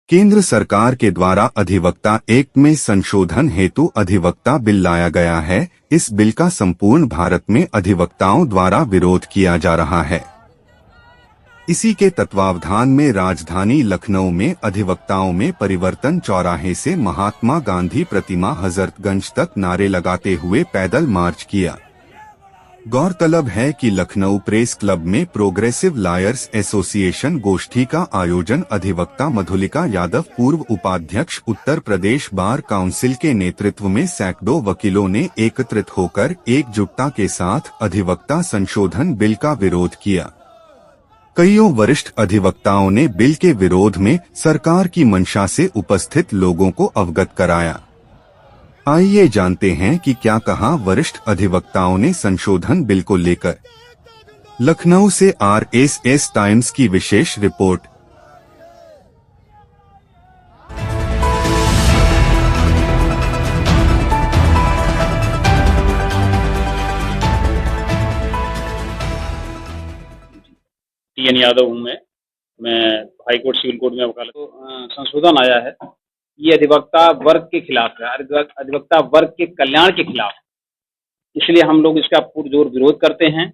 केंद्र सरकार के द्वारा अधिवक्ता एक्ट में संशोधन हेतु अधिवक्ता बिल लाया गया है। इस बिल का संपूर्ण भारत में अधिवक्ताओं द्वारा विरोध किया जा रहा है। इसी के तत्वावधान में राजधानी लखनऊ में अधिवक्ताओं में परिवर्तन चौराहे से महात्मा गांधी प्रतिमा हजरतगंज तक नारे लगाते हुए पैदल मार्च किया। गौरतलब है कि लखनऊ प्रेस क्लब में प्रोग्रेसिव लॉयर्स एसोसिएशन गोष्ठी का आयोजन अधिवक्ता मधुलिका यादव पूर्व उपाध्यक्ष उत्तर प्रदेश बार काउंसिल के नेतृत्व में सैकड़ों वकीलों ने एकत्रित होकर एकजुटता के साथ अधिवक्ता संशोधन बिल का विरोध किया। कईयों वरिष्ठ अधिवक्ताओं ने बिल के विरोध में सरकार की मंशा से उपस्थित लोगों को अवगत कराया। आइए जानते हैं कि क्या कहा वरिष्ठ अधिवक्ताओं ने संशोधन बिल को लेकर। लखनऊ से आरएसएस टाइम्स की विशेष रिपोर्ट। टीएन यादव हूँ मैं हाई कोर्ट सिविल कोर्ट में वकालत। तो संशोधन आया है, ये अधिवक्ता वर्ग के खिलाफ है, अधिवक्ता वर्ग के कल्याण के खिलाफ, इसलिए हम लोग इसका पुरजोर विरोध करते हैं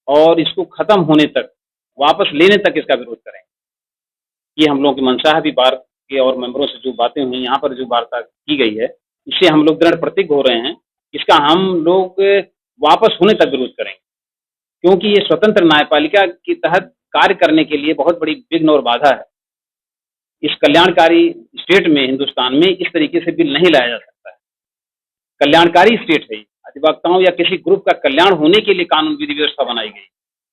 और इसको खत्म होने तक, वापस लेने तक इसका विरोध करेंगे। ये हम लोगों की मंशा है। भी बार के और मेंबरों से जो बातें हुई, यहाँ पर जो वार्ता की गई है, इससे हम लोग दृढ़ प्रतिज्ञ हो रहे हैं, इसका हम लोग वापस होने तक विरोध करेंगे, क्योंकि ये स्वतंत्र न्यायपालिका के तहत कार्य करने के लिए बहुत बड़ी विघ्न और बाधा है। इस कल्याणकारी स्टेट में, हिंदुस्तान में, इस तरीके से बिल नहीं लाया जा सकता है। कल्याणकारी स्टेट है, अधिवक्ताओं या किसी ग्रुप का कल्याण होने के लिए कानून विधि व्यवस्था बनाई गई,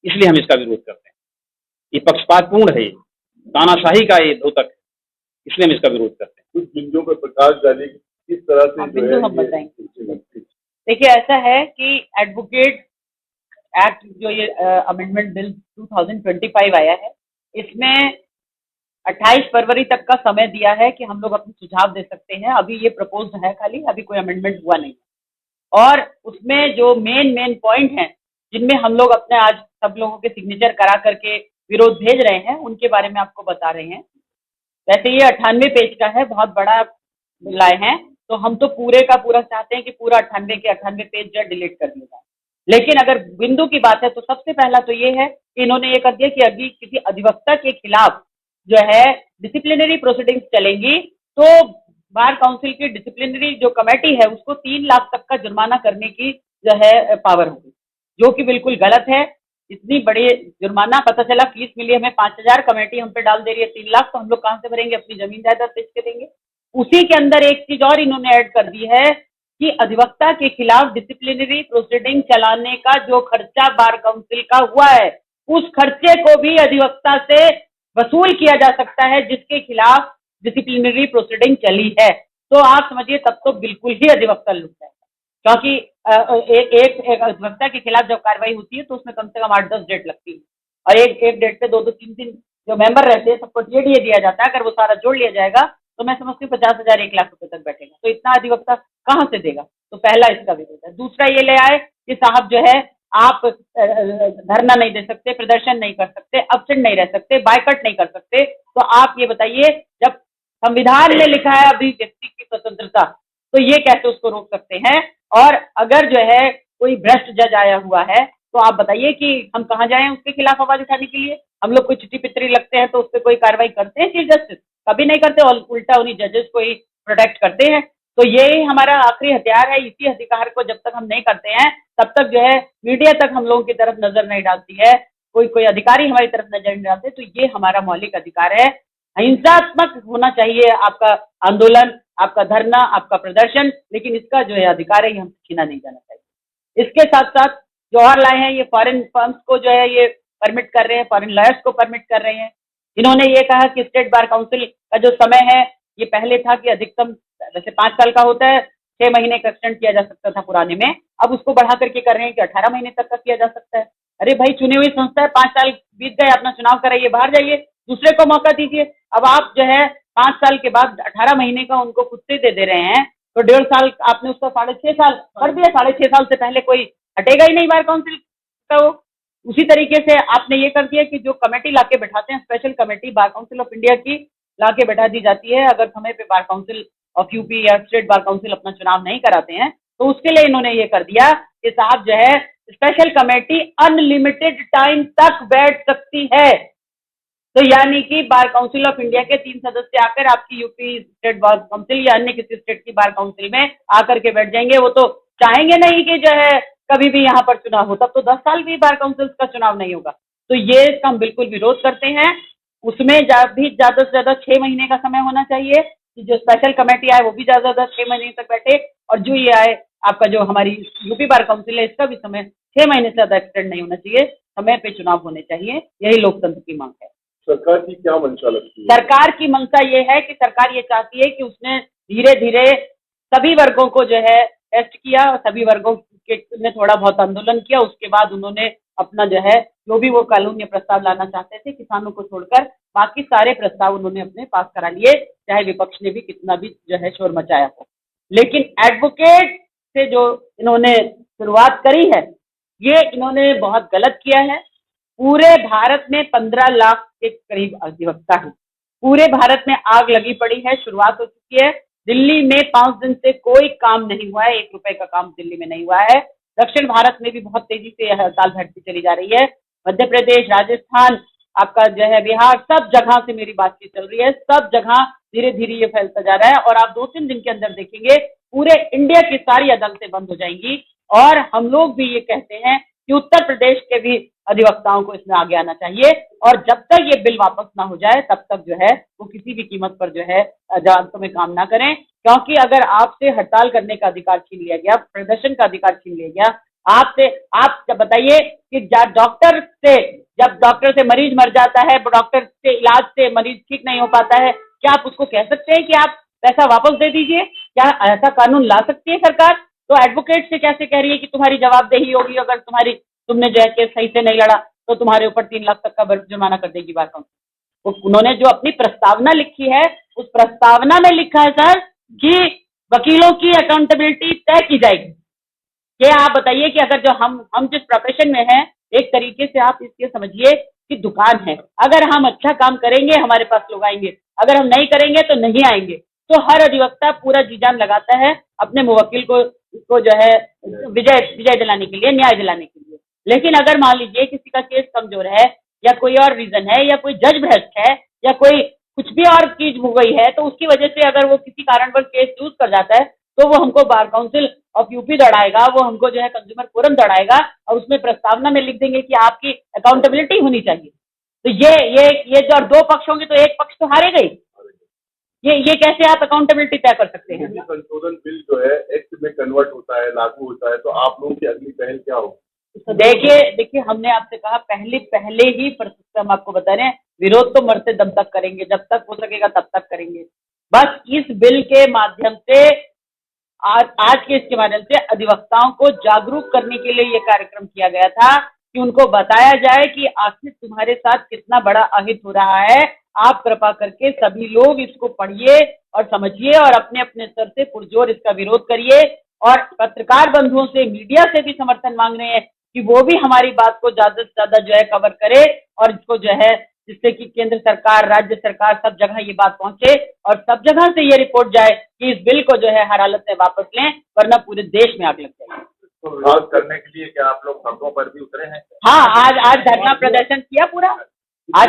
इसलिए हम इसका विरोध करते हैं। ये पक्षपातपूर्ण है, तानाशाही का ये द्योतक है, इसलिए हम इसका विरोध करते हैं। कुछ बिंदुओं पर प्रकाश डालिए, किस तरह से बिंदु हम बताएंगे। देखिए, ऐसा है कि एडवोकेट एक्ट जो ये अमेंडमेंट बिल 2025 आया है, इसमें 28 फरवरी तक का समय दिया है कि हम लोग अपने सुझाव दे सकते हैं। अभी ये प्रपोज्ड है, खाली अभी कोई अमेंडमेंट हुआ नहीं। और उसमें जो मेन पॉइंट हैं, जिनमें हम लोग अपने आज सब लोगों के सिग्नेचर करा करके विरोध भेज रहे हैं, उनके बारे में आपको बता रहे हैं। वैसे ये 98 पेज का है, बहुत बड़ा लाए हैं, तो हम तो पूरे का पूरा चाहते हैं कि पूरा 98 के 98 पेज जो डिलीट कर दिया जाए। लेकिन अगर बिंदु की बात है तो सबसे पहला तो ये है कि इन्होंने ये कर दिया कि अभी किसी अधिवक्ता के खिलाफ जो है डिसिप्लिनरी प्रोसीडिंग्स चलेंगी, तो बार काउंसिल की डिसिप्लिनरी जो कमेटी है उसको 3 लाख तक का जुर्माना करने की जो है पावर होगी, जो कि बिल्कुल गलत है। इतनी बड़ी जुर्माना, पता चला फीस मिली हमें 5000, कमेटी हम पे डाल दे रही है 3 लाख, तो हम लोग कहाँ से भरेंगे? अपनी जमीन जायदाद बेच के देंगे। उसी के अंदर एक चीज और इन्होंने ऐड कर दी है कि अधिवक्ता के खिलाफ डिसिप्लिनरी प्रोसीडिंग चलाने का जो खर्चा बार काउंसिल का हुआ है, उस खर्चे को भी अधिवक्ता से वसूल किया जा सकता है जिसके खिलाफ डिसिप्लिनरी प्रोसीडिंग चली है। तो आप समझिए, तब तो बिल्कुल ही अधिवक्ता लुट जाएगा, क्योंकि एक अधिवक्ता के खिलाफ जब कार्रवाई होती है तो उसमें कम से कम 8-10 डेट लगती है, और एक डेट पे 2-2, 3-3 जो मेंबर रहते हैं सबको टीए दिया जाता है। अगर वो सारा जोड़ लिया जाएगा तो मैं समझती हूँ 50,000 1 लाख रुपए तक बैठेगा। तो इतना अधिवक्ता कहाँ से देगा? तो पहला इसका विरोध है। दूसरा ये ले आए कि साहब जो है, आप धरना नहीं दे सकते, प्रदर्शन नहीं कर सकते, अब्सेंट नहीं रह सकते, बायकट नहीं कर सकते। तो आप ये बताइए, जब संविधान में लिखा है अभिव्यक्ति की स्वतंत्रता, तो ये कैसे उसको रोक सकते हैं? और अगर जो है कोई भ्रष्ट जज आया हुआ है, तो आप बताइए कि हम कहाँ जाएं उसके खिलाफ आवाज उठाने के लिए? हम लोग कोई चिट्ठी पित्री लगते हैं तो उस पर कोई कार्रवाई करते हैं चीफ जस्टिस? कभी नहीं करते, और उल्टा उन्हीं जजेस को ही प्रोटेक्ट करते हैं। तो ये हमारा आखिरी हथियार है। इसी अधिकार को जब तक हम नहीं करते हैं, तब तक जो है मीडिया तक हम लोगों की तरफ नजर नहीं डालती है, कोई अधिकारी हमारी तरफ नजर नहीं डालते। तो ये हमारा मौलिक अधिकार है। अहिंसात्मक होना चाहिए आपका आंदोलन, आपका धरना, आपका प्रदर्शन, लेकिन इसका जो है अधिकार है, ये हमसे छीना नहीं जाना चाहिए। इसके साथ साथ जो और लाए हैं, ये फॉरेन फर्म्स को जो है ये परमिट कर रहे हैं, फॉरेन लॉयर्स को परमिट कर रहे हैं। इन्होंने ये कहा कि स्टेट बार काउंसिल का जो समय है, ये पहले था कि अधिकतम वैसे 5 साल का होता है, 6 महीने का एक्सटेंड किया जा सकता था पुराने में, अब उसको बढ़ा करके कर रहे हैं कि 18 महीने तक का किया जा सकता है। अरे भाई, चुनी हुई संस्था है, 5 साल बीत गए, अपना चुनाव कराइए, बाहर जाइए, दूसरे को मौका दीजिए। अब आप जो है 5 साल के बाद 18 महीने का उनको खुद से दे रहे हैं, तो 1.5 साल आपने उसका 6.5 साल कर दिया। 6.5 साल से पहले कोई हटेगा ही नहीं बार काउंसिल का। उसी तरीके से आपने ये कर दिया कि जो कमेटी लाके बैठाते हैं, special committee bar council of India की, ला के बैठा दी जाती है। अगर समय पे बार काउंसिल ऑफ यूपी या स्टेट बार काउंसिल अपना चुनाव नहीं कराते हैं तो उसके लिए इन्होंने ये कर दिया कि साहब जो है स्पेशल कमेटी अनलिमिटेड टाइम तक बैठ सकती है। तो यानी कि बार काउंसिल ऑफ इंडिया के 3 सदस्य आकर आपकी यूपी स्टेट बार काउंसिल या अन्य किसी स्टेट की बार काउंसिल में आकर के बैठ जाएंगे। वो तो चाहेंगे नहीं कि जो है कभी भी यहाँ पर चुनाव हो, तब तो 10 साल भी बार काउंसिल का चुनाव नहीं होगा। तो ये इसका हम बिल्कुल विरोध करते हैं। उसमें भी ज्यादा से ज्यादा 6 महीने का समय होना चाहिए कि जो स्पेशल कमेटी आए वो भी ज्यादा से ज्यादा 6 महीने तक बैठे, और जो ये आए आपका जो हमारी यूपी बार काउंसिल है इसका भी समय 6 महीने से ज्यादा एक्सटेंड नहीं होना चाहिए। समय पे चुनाव होने चाहिए, यही लोकतंत्र की मांग है। सरकार की क्या मंशा लगती है? सरकार की मंशा ये है कि सरकार ये चाहती है कि उसने धीरे धीरे सभी वर्गों को जो है टेस्ट किया और सभी वर्गों के ने थोड़ा बहुत आंदोलन किया। उसके बाद उन्होंने अपना जो है जो भी वो कानून या प्रस्ताव लाना चाहते थे किसानों को छोड़कर बाकी सारे प्रस्ताव उन्होंने अपने पास करा लिए, चाहे विपक्ष ने भी कितना भी जो है शोर मचाया हो। लेकिन एडवोकेट से जो इन्होंने शुरुआत करी है ये इन्होंने बहुत गलत किया है। पूरे भारत में 15 लाख के करीब अधिवक्ता है, पूरे भारत में आग लगी पड़ी है, शुरुआत हो चुकी है। दिल्ली में 5 दिन से कोई काम नहीं हुआ है, 1 रुपए का काम दिल्ली में नहीं हुआ है। दक्षिण भारत में भी बहुत तेजी से हड़ताल भड़ती चली जा रही है। मध्य प्रदेश, राजस्थान, आपका जो है बिहार, सब जगह से मेरी बातचीत चल रही है। सब जगह धीरे धीरे ये फैलता जा रहा है और आप 2-3 दिन के अंदर देखेंगे पूरे इंडिया की सारी अदालतें बंद हो जाएंगी। और हम लोग भी ये कहते हैं कि उत्तर प्रदेश के भी अधिवक्ताओं को इसमें आगे आना चाहिए, और जब तक ये बिल वापस ना हो जाए तब तक जो है वो किसी भी कीमत पर जो है अदालतों में काम ना करें। क्योंकि अगर आपसे हड़ताल करने का अधिकार छीन लिया गया, प्रदर्शन का अधिकार छीन लिया गया, आपसे, आप जब बताइए कि जब डॉक्टर से मरीज मर जाता है, डॉक्टर से इलाज से मरीज ठीक नहीं हो पाता है, क्या आप उसको कह सकते हैं कि आप पैसा वापस दे दीजिए? क्या ऐसा कानून ला सकती है सरकार? तो एडवोकेट से कैसे कह रही है कि तुम्हारी जवाबदेही होगी, अगर तुमने जो है केस सही से नहीं लड़ा तो तुम्हारे ऊपर 3 लाख तक का जुर्माना कर देगी बार काउंसिल। उन्होंने जो अपनी प्रस्तावना लिखी है उस प्रस्तावना में लिखा है सर कि वकीलों की अकाउंटेबिलिटी तय की जाएगी। क्या आप बताइए कि अगर जो हम जिस प्रोफेशन में हैं, एक तरीके से आप इसके समझिए कि दुकान है, अगर हम अच्छा काम करेंगे हमारे पास लोग आएंगे, अगर हम नहीं करेंगे तो नहीं आएंगे। तो हर अधिवक्ता पूरा जी जान लगाता है अपने मुवक्किल को जो है विजय दिलाने के लिए, न्याय दिलाने के लिए। लेकिन अगर मान लीजिए किसी का केस कमजोर है या कोई और रीजन है या कोई जज भ्रष्ट है या कोई कुछ भी और चीज हो गई है, तो उसकी वजह से अगर वो किसी कारण पर केस चूज कर जाता है तो वो हमको बार काउंसिल ऑफ यूपी दौड़ाएगा, वो हमको जो है कंज्यूमर फोरम दौड़ाएगा और उसमें प्रस्तावना में लिख देंगे कि आपकी अकाउंटेबिलिटी होनी चाहिए। तो ये जो 2 पक्ष होंगे तो एक पक्ष तो हारेगा ही। ये कैसे आप अकाउंटेबिलिटी तय कर सकते हैं? संशोधन बिल जो है एक्ट में कन्वर्ट होता है, लागू होता है, तो आप लोगों की अगली पहल क्या होगी? तो देखिए हमने आपसे कहा पहले ही पर हम आपको बता रहे हैं, विरोध तो मरते दम तक करेंगे, जब तक हो सकेगा तब तक करेंगे। बस इस बिल के माध्यम से आज के इसके माध्यम से अधिवक्ताओं को जागरूक करने के लिए ये कार्यक्रम किया गया था कि उनको बताया जाए कि आखिर तुम्हारे साथ कितना बड़ा अहित हो रहा है। आप कृपा करके सभी लोग इसको पढ़िए और समझिए और अपने अपने स्तर से पुरजोर इसका विरोध करिए। और पत्रकार बंधुओं से, मीडिया से भी समर्थन मांग रहे हैं कि वो भी हमारी बात को ज्यादा से ज्यादा जो है कवर करे और इसको जो है जिससे कि केंद्र सरकार, राज्य सरकार, सब जगह ये बात पहुंचे और सब जगह से ये रिपोर्ट जाए कि इस बिल को जो है हर हालत में वापस लें, वरना पूरे देश में आग लग जाएगी। तो विरोध करने के लिए क्या आप लोग सड़कों पर भी उतरे हैं? हाँ, आज धरना प्रदर्शन किया पूरा, आज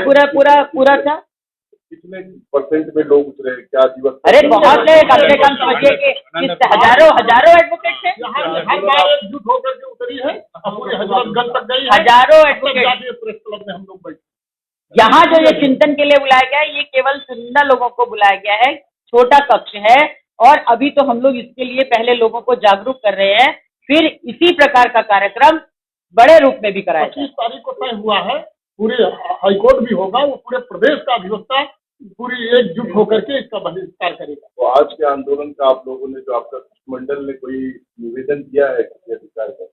पूरा था। कितने परसेंट में लोग उतरे? क्या अधिवक्ता? अरे बहुत है, कम से कम समझिए कि हजारों एडवोकेट थे, एकजुट होकर के उतरी है, हजारों एडवोकेट। यहाँ जो ये चिंतन के लिए बुलाया गया है, ये केवल चुनिंदा लोगों को बुलाया गया है, छोटा कक्ष है और अभी तो हम लोग इसके लिए पहले लोगों को जागरूक कर रहे हैं, फिर इसी प्रकार का कार्यक्रम बड़े रूप में भी कराया। 25 तारीख को तय हुआ है, पूरे हाईकोर्ट भी होगा, वो पूरे प्रदेश का अधिवक्ता पूरी एकजुट होकर के इसका बहिष्कार करेगा। तो आज के आंदोलन का आप लोगों ने, जो आपका मंडल ने कोई निवेदन दिया है किसी अधिकार का?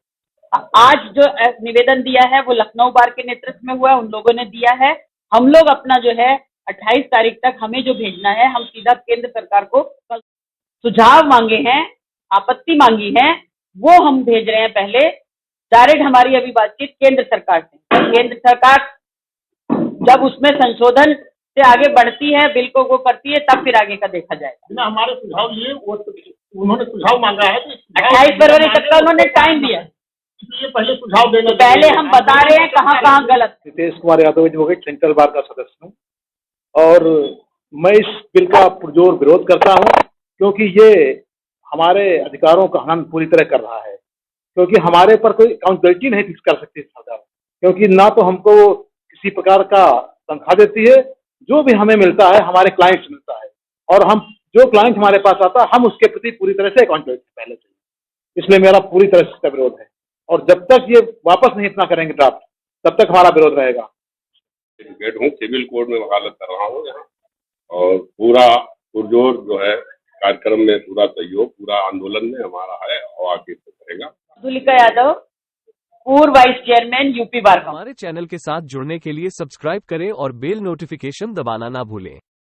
आज जो निवेदन दिया है वो लखनऊ बार के नेतृत्व में हुआ, उन लोगों ने दिया है। हम लोग अपना जो है 28 तारीख तक हमें जो भेजना है, हम सीधा केंद्र सरकार को सुझाव मांगे हैं, आपत्ति मांगी है, वो हम भेज रहे हैं। पहले डायरेक्ट हमारी अभी बातचीत केंद्र सरकार से, केंद्र सरकार जब उसमें संशोधन से आगे बढ़ती है, बिल को वो करती है, तब फिर आगे का देखा जाएगा। बिना हमारे सुझाव लिए वो उन्होंने सुझाव मांगा है तो 28 फरवरी तक का उन्होंने टाइम दिया, इसलिए पहले सुझाव देना। पहले हम बता रहे हैं कहाँ कहाँ गलत। Nitesh Kumar Yadav advocate central bar का सदस्य हूँ और मैं इस बिल का पुरजोर विरोध करता हूँ क्योंकि ये हमारे अधिकारों का हनन पूरी तरह कर रहा है, क्योंकि हमारे पर कोई अकाउंटेबिलिटी नहीं फिक्स कर सकती सरकार, क्योंकि ना तो हमको किसी प्रकार का तनख्वाह देती है, जो भी हमें मिलता है हमारे क्लाइंट से मिलता है और हम जो क्लाइंट हमारे पास आता है हम उसके प्रति पूरी तरह से अकाउंटेबिलिटी पहले से, इसलिए मेरा पूरी तरह से इसका विरोध है और जब तक ये वापस नहीं इतना करेंगे ड्राफ्ट तब तक हमारा विरोध रहेगा। एडवोकेट हूँ, सिविल कोर्ट में वकालत कर रहा हूँ यहाँ और पूरा पुरजोर जो है कार्यक्रम में पूरा सहयोग, पूरा आंदोलन में हमारा है और आगे रहेगा। मधुलिका यादव, पूर्व vice chairman UP bar council. हमारे चैनल के साथ जुड़ने के लिए सब्सक्राइब करें और बेल नोटिफिकेशन दबाना ना भूलें।